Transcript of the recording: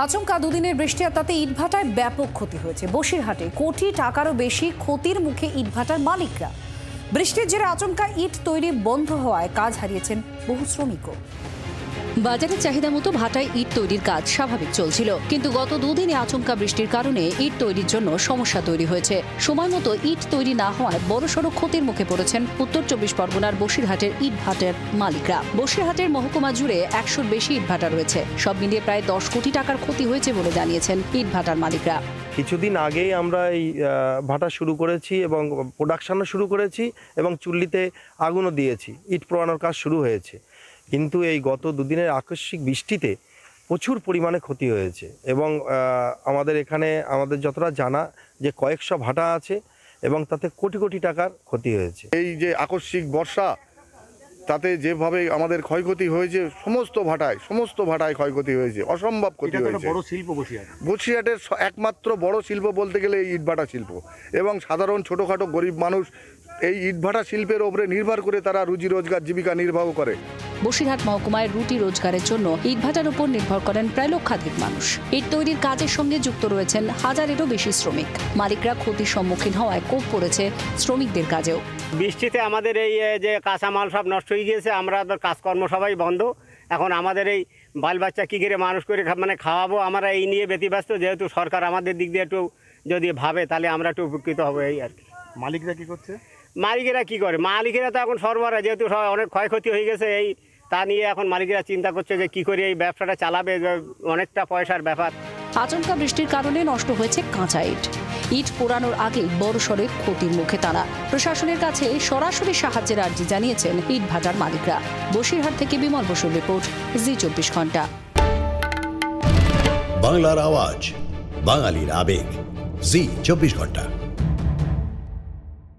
আচমকা দুদিনের বৃষ্টি আর তাতে ইটভাটায় ব্যাপক ক্ষতি হয়েছে। বসিরহাটে কোটি টাকারও বেশি ক্ষতির মুখে ইটভাটার মালিকরা। বৃষ্টির জেরে আচমকা ইট তৈরি বন্ধ হওয়ায় কাজ হারিয়েছেন বহু শ্রমিকও। বাজারের চাহিদা মতো ভাটায় ইট তৈরির কাজ স্বাভাবিক চলছিল, কিন্তু গত দুদিনে আচমকা বৃষ্টির কারণে ইট তৈরির জন্য সমস্যা তৈরি হয়েছে। সময় মতো ইট তৈরি না হওয়ায় বড়সড় ক্ষতির মুখে পড়েছেন উত্তর 24 পরগনার বসিরহাটের ইট ভাটার মালিকরা। বসিরহাটের মহকুমা জুড়ে 100-র বেশি ইট ভাটা রয়েছে। সব মিলিয়ে প্রায় 10 কোটি টাকার ক্ষতি হয়েছে বলে জানিয়েছেন ইট ভাটার মালিকরা। কিছুদিন আগেই আমরা এই ভাটা শুরু করেছি এবং প্রোডাকশনও শুরু করেছি এবং চুল্লিতে আগুনও দিয়েছি, ইট পোড়ানোর কাজ শুরু হয়েছে। কিন্তু এই গত দুদিনের আকস্মিক বৃষ্টিতে প্রচুর পরিমাণে ক্ষতি হয়েছে এবং আমাদের এখানে আমাদের যতটা জানা যে কয়েকশো ভাটা আছে এবং তাতে কোটি কোটি টাকার ক্ষতি হয়েছে। এই যে আকস্মিক বর্ষা, তাতে যেভাবে আমাদের ক্ষয়ক্ষতি হয়েছে, সমস্ত ভাটায় ক্ষয়ক্ষতি হয়েছে, অসম্ভব ক্ষতি হয়েছে। বসিরহাটের একমাত্র বড় শিল্প বলতে গেলে এই ইটভাটা শিল্প, এবং সাধারণ ছোটোখাটো গরিব মানুষ এই ইটভাটা শিল্পের ওপরে নির্ভর করে তারা রুজি রোজগার জীবিকা নির্বাহ করে। বসিরহাট মহকুমায় রুটি রোজগারের জন্য ইটভাটার উপর নির্ভর করেন প্রায় লক্ষাধিক মানুষ। ইট তৈরির কাজের সঙ্গে যুক্ত রয়েছেন হাজারেরও বেশি শ্রমিক। মালিকরা ক্ষতির সম্মুখীন হওয়ায় কোপ পড়েছে শ্রমিকদের কাজেও। বৃষ্টিতে আমাদের এই যে কাঁচামাল সব নষ্ট হয়ে গিয়েছে, আমরা কাজকর্ম সবাই বন্ধ। এখন আমাদের এই বাল বাচ্চা কী করে মানুষ করে খাওয়াবো, আমরা এই নিয়ে ব্যতিব্যস্ত। যেহেতু সরকার আমাদের দিক দিয়ে একটু যদি ভাবে তাহলে আমরা একটু উপকৃত হবো, এই আর কি। মালিকরা কি করছে? মালিকেরা কি করে? মালিকেরা তো এখন সরবরাহ, যেহেতু অনেক ক্ষয়ক্ষতি হয়ে গেছে, এই তা নিয়ে এখন মালিকেরা চিন্তা করছে যে কি করে এই ব্যবসাটা চালাবে, অনেকটা পয়সার ব্যাপার। আচমকা বৃষ্টির কারণে নষ্ট হয়েছে কাঁচা ইট। ইট পোড়ানোর আগে বড়সড় ক্ষতির মুখে তারা। প্রশাসনের কাছে সরাসরি সাহায্যের আর্জি জানিয়েছেন ইট ভাটার মালিকরা। বসিরহাট থেকে বিমল বসুর রিপোর্ট, জি 24 ঘন্টা। বাংলার আওয়াজ, বাঙালির আবেগ, জি 24 ঘন্টা।